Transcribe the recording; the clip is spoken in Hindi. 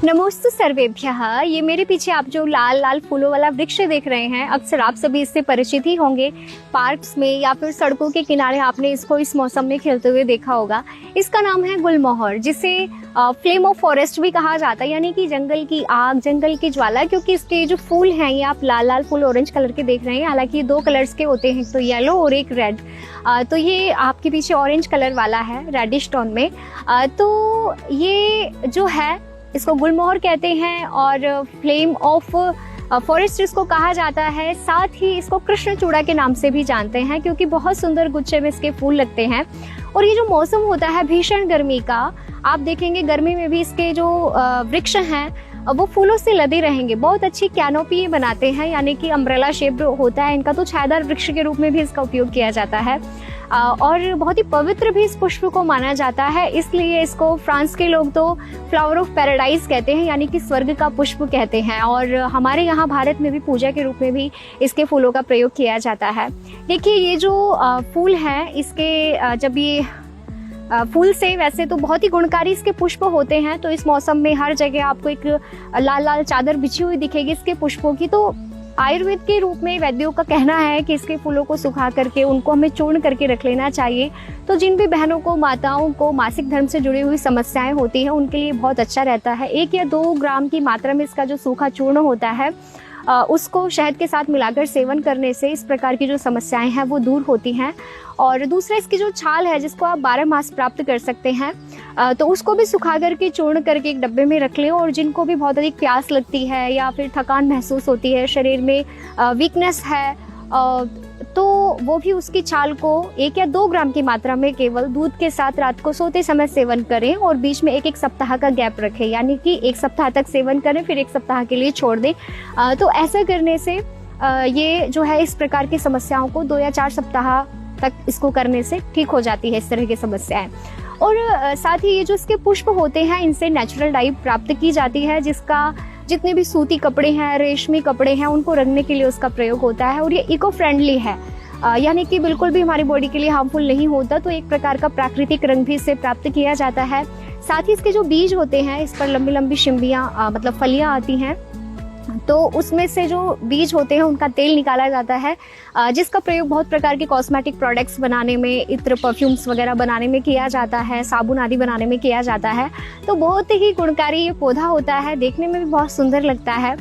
नमोस्तु सर्वेभ्यः। ये मेरे पीछे आप जो लाल लाल फूलों वाला वृक्ष देख रहे हैं, अक्सर आप सभी इससे परिचित ही होंगे। पार्क्स में या फिर सड़कों के किनारे आपने इसको इस मौसम में खिलते हुए देखा होगा। इसका नाम है गुलमोहर, जिसे फ्लेम ऑफ फॉरेस्ट भी कहा जाता है, यानी कि जंगल की आग, जंगल की ज्वाला। क्योंकि इसके जो फूल हैं, ये आप लाल लाल फूल ऑरेंज कलर के देख रहे हैं। हालांकि ये 2 कलर्स के होते हैं, तो येलो और एक रेड। तो ये आपके पीछे ऑरेंज कलर वाला है, रेडिश टोन में। तो ये जो है इसको गुलमोहर कहते हैं और फ्लेम ऑफ फॉरेस्ट इसको कहा जाता है। साथ ही इसको कृष्णचूड़ा के नाम से भी जानते हैं, क्योंकि बहुत सुंदर गुच्छे में इसके फूल लगते हैं। और ये जो मौसम होता है भीषण गर्मी का, आप देखेंगे गर्मी में भी इसके जो वृक्ष हैं वो फूलों से लदे रहेंगे। बहुत अच्छी कैनोपी बनाते हैं, यानी कि अम्ब्रेला शेप होता है इनका, तो छायादार वृक्ष के रूप में भी इसका उपयोग किया जाता है। और बहुत ही पवित्र भी इस पुष्प को माना जाता है, इसलिए इसको फ्रांस के लोग तो फ्लावर ऑफ पैराडाइज कहते हैं, यानी कि स्वर्ग का पुष्प कहते हैं। और हमारे यहाँ भारत में भी पूजा के रूप में भी इसके फूलों का प्रयोग किया जाता है। देखिए ये जो फूल हैं, इसके जब ये फूल से वैसे तो बहुत ही गुणकारी इसके पुष्प होते हैं, तो इस मौसम में हर जगह आपको एक लाल लाल चादर बिछी हुई दिखेगी इसके पुष्पों की। तो आयुर्वेद के रूप में वैद्यों का कहना है कि इसके फूलों को सुखा करके उनको हमें चूर्ण करके रख लेना चाहिए। तो जिन भी बहनों को, माताओं को मासिक धर्म से जुड़ी हुई समस्याएं होती हैं, उनके लिए बहुत अच्छा रहता है। 1 या 2 ग्राम की मात्रा में इसका जो सूखा चूर्ण होता है उसको शहद के साथ मिलाकर सेवन करने से इस प्रकार की जो समस्याएं हैं वो दूर होती हैं। और दूसरा, इसकी जो छाल है जिसको आप 12 मास प्राप्त कर सकते हैं, तो उसको भी सुखा करके चूर्ण करके एक डब्बे में रख लें। और जिनको भी बहुत अधिक प्यास लगती है या फिर थकान महसूस होती है, शरीर में वीकनेस है, तो वो भी उसकी छाल को 1 या 2 ग्राम की मात्रा में केवल दूध के साथ रात को सोते समय सेवन करें और बीच में 1 सप्ताह का गैप रखें, यानी कि 1 सप्ताह तक सेवन करें फिर 1 सप्ताह के लिए छोड़ दें। तो ऐसा करने से ये जो है इस प्रकार की समस्याओं को 2 या 4 सप्ताह तक इसको करने से ठीक हो जाती है इस तरह की समस्याएं। और साथ ही ये जो इसके पुष्प होते हैं, इनसे नेचुरल डाई प्राप्त की जाती है, जिसका जितने भी सूती कपड़े हैं, रेशमी कपड़े हैं, उनको रंगने के लिए उसका प्रयोग होता है। और ये इको फ्रेंडली है, यानी कि बिल्कुल भी हमारी बॉडी के लिए हार्मफुल नहीं होता। तो एक प्रकार का प्राकृतिक रंग भी इससे प्राप्त किया जाता है। साथ ही इसके जो बीज होते हैं, इस पर लंबी लंबी शिम्बियाँ मतलब फलियाँ आती हैं, तो उसमें से जो बीज होते हैं उनका तेल निकाला जाता है, जिसका प्रयोग बहुत प्रकार के कॉस्मेटिक प्रोडक्ट्स बनाने में, इत्र, परफ्यूम्स वगैरह बनाने में किया जाता है, साबुन आदि बनाने में किया जाता है। तो बहुत ही गुणकारी ये पौधा होता है, देखने में भी बहुत सुंदर लगता है।